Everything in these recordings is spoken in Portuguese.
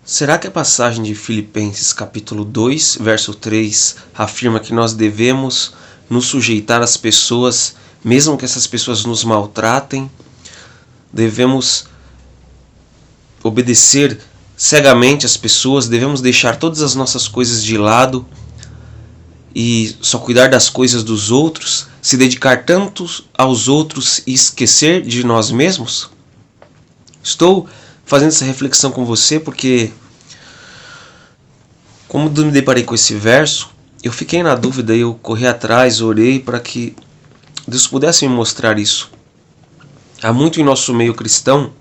Será que a passagem de Filipenses capítulo 2, verso 3, afirma que nós devemos nos sujeitar às pessoas, mesmo que essas pessoas nos maltratem? Devemos obedecer cegamente às pessoas, devemos deixar todas as nossas coisas de lado e só cuidar das coisas dos outros, se dedicar tanto aos outros e esquecer de nós mesmos? Estou fazendo essa reflexão com você porque, como me deparei com esse verso, eu fiquei na dúvida e eu corri atrás, orei para que Deus pudesse me mostrar isso. Há muito em nosso meio cristão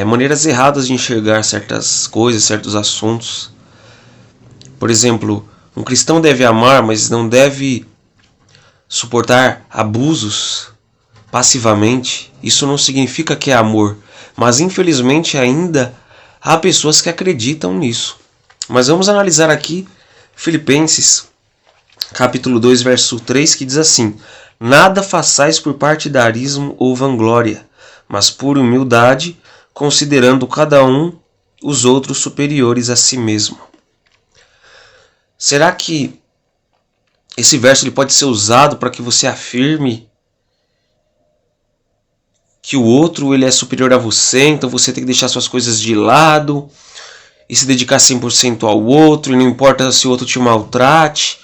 maneiras erradas de enxergar certas coisas, certos assuntos. Por exemplo, um cristão deve amar, mas não deve suportar abusos passivamente. Isso não significa que é amor, mas infelizmente ainda há pessoas que acreditam nisso. Mas vamos analisar aqui Filipenses capítulo 2, verso 3, que diz assim: nada façais por partidarismo ou vanglória, mas por humildade, considerando cada um os outros superiores a si mesmo. Será que esse verso ele pode ser usado para que você afirme que o outro ele é superior a você, então você tem que deixar suas coisas de lado e se dedicar 100% ao outro, e não importa se o outro te maltrate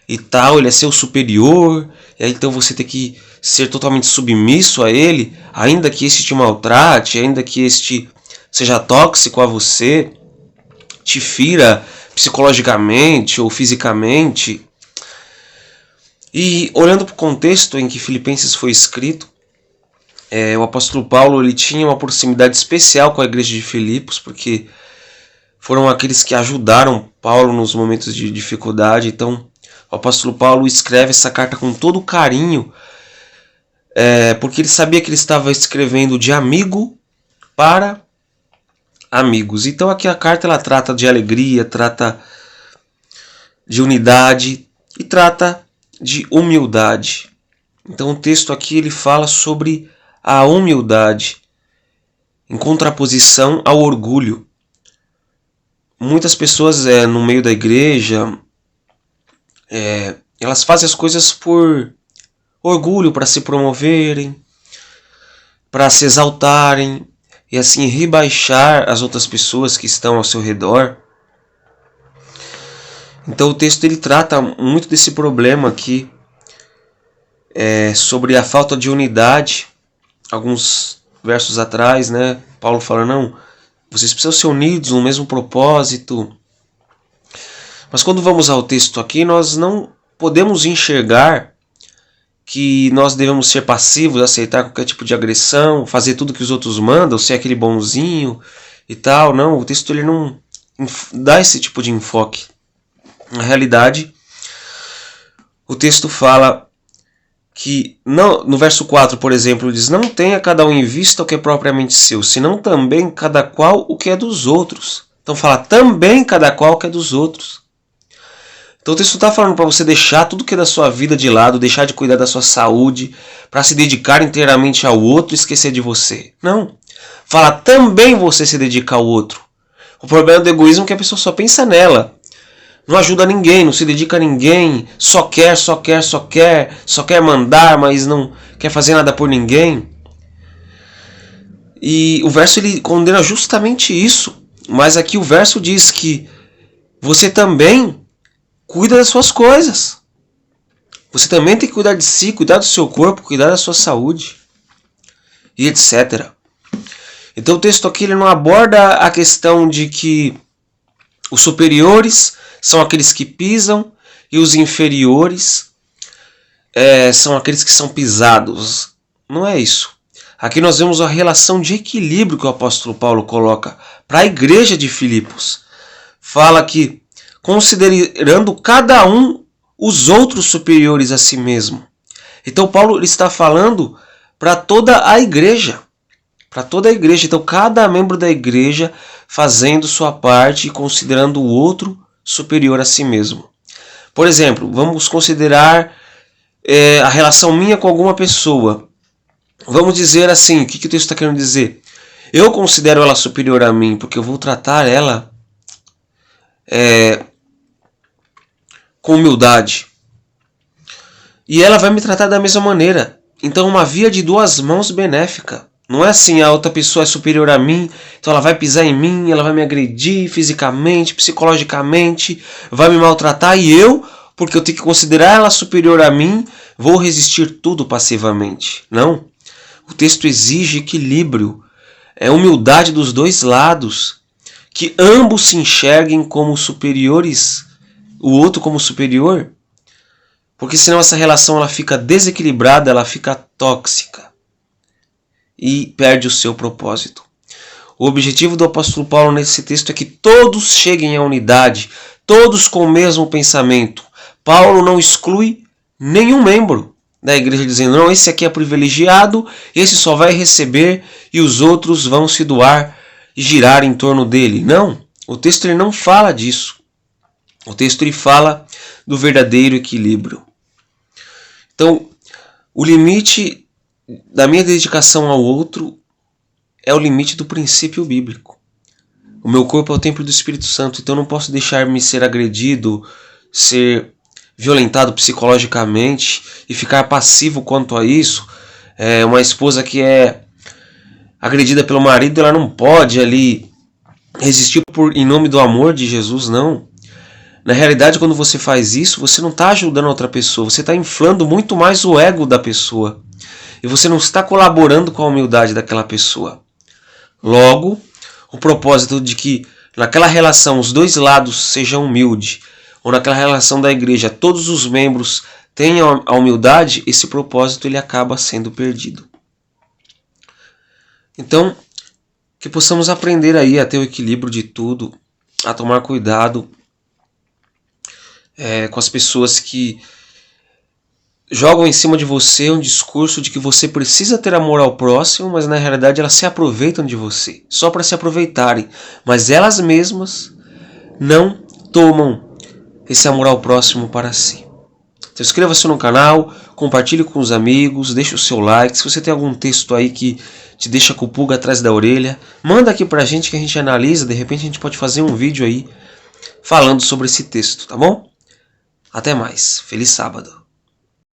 e tal, ele é seu superior, e aí então você tem que ser totalmente submisso a ele, ainda que este te maltrate, ainda que este seja tóxico a você, te fira psicologicamente ou fisicamente. E olhando para o contexto em que Filipenses foi escrito, o apóstolo Paulo ele tinha uma proximidade especial com a igreja de Filipos, porque foram aqueles que ajudaram Paulo nos momentos de dificuldade. Então o apóstolo Paulo escreve essa carta com todo carinho, porque ele sabia que ele estava escrevendo de amigo para amigos. Então aqui a carta ela trata de alegria, trata de unidade e trata de humildade. Então o texto aqui ele fala sobre a humildade em contraposição ao orgulho. Muitas pessoas no meio da igreja elas fazem as coisas por orgulho, para se promoverem, para se exaltarem e assim rebaixar as outras pessoas que estão ao seu redor. Então o texto ele trata muito desse problema aqui, sobre a falta de unidade. Alguns versos atrás, Paulo fala, não, vocês precisam ser unidos no mesmo propósito. Mas quando vamos ao texto aqui, nós não podemos enxergar que nós devemos ser passivos, aceitar qualquer tipo de agressão, fazer tudo que os outros mandam, ser aquele bonzinho e tal. Não, o texto ele não dá esse tipo de enfoque. Na realidade, o texto fala que, não, no verso 4, por exemplo, diz: não tenha cada um em vista o que é propriamente seu, senão também cada qual o que é dos outros. Então fala também cada qual o que é dos outros. Então o texto está falando para você deixar tudo que é da sua vida de lado, deixar de cuidar da sua saúde, para se dedicar inteiramente ao outro e esquecer de você. Não. Fala também você se dedicar ao outro. O problema do egoísmo é que a pessoa só pensa nela. Não ajuda ninguém, não se dedica a ninguém, só quer mandar, mas não quer fazer nada por ninguém. E o verso ele condena justamente isso. Mas aqui o verso diz que você também cuida das suas coisas. Você também tem que cuidar de si, cuidar do seu corpo, cuidar da sua saúde e etc. Então o texto aqui ele não aborda a questão de que os superiores são aqueles que pisam e os inferiores são aqueles que são pisados. Não é isso. Aqui nós vemos a relação de equilíbrio que o apóstolo Paulo coloca para a igreja de Filipos. Fala que considerando cada um os outros superiores a si mesmo. Então Paulo está falando para toda a igreja. Para toda a igreja. Então cada membro da igreja fazendo sua parte e considerando o outro superior a si mesmo. Por exemplo, vamos considerar a relação minha com alguma pessoa. Vamos dizer assim, o que o texto está querendo dizer? Eu considero ela superior a mim porque eu vou tratar ela com humildade. E ela vai me tratar da mesma maneira. Então, uma via de duas mãos benéfica. Não é assim, a outra pessoa é superior a mim, então ela vai pisar em mim, ela vai me agredir fisicamente, psicologicamente, vai me maltratar e eu, porque eu tenho que considerar ela superior a mim, vou resistir tudo passivamente. Não. O texto exige equilíbrio, humildade dos dois lados, que ambos se enxerguem como superiores, o outro como superior, porque senão essa relação ela fica desequilibrada, ela fica tóxica e perde o seu propósito. O objetivo do apóstolo Paulo nesse texto é que todos cheguem à unidade, todos com o mesmo pensamento. Paulo não exclui nenhum membro da igreja, dizendo, não, esse aqui é privilegiado, esse só vai receber e os outros vão se doar e girar em torno dele. Não, o texto ele não fala disso. O texto ele fala do verdadeiro equilíbrio. Então, o limite da minha dedicação ao outro é o limite do princípio bíblico. O meu corpo é o templo do Espírito Santo, então eu não posso deixar-me ser agredido, ser violentado psicologicamente e ficar passivo quanto a isso. Uma esposa que é agredida pelo marido, ela não pode ali resistir em nome do amor de Jesus, não. Na realidade, quando você faz isso, você não está ajudando a outra pessoa, você está inflando muito mais o ego da pessoa. E você não está colaborando com a humildade daquela pessoa. Logo, o propósito de que naquela relação os dois lados sejam humildes, ou naquela relação da igreja todos os membros tenham a humildade, esse propósito ele acaba sendo perdido. Então, que possamos aprender aí a ter o equilíbrio de tudo, a tomar cuidado com as pessoas que jogam em cima de você um discurso de que você precisa ter amor ao próximo, mas na realidade elas se aproveitam de você, só para se aproveitarem, mas elas mesmas não tomam esse amor ao próximo para si. Então inscreva-se no canal, compartilhe com os amigos, deixe o seu like. Se você tem algum texto aí que te deixa com o pulga atrás da orelha, manda aqui pra gente que a gente analisa, de repente a gente pode fazer um vídeo aí falando sobre esse texto, tá bom? Até mais, feliz sábado.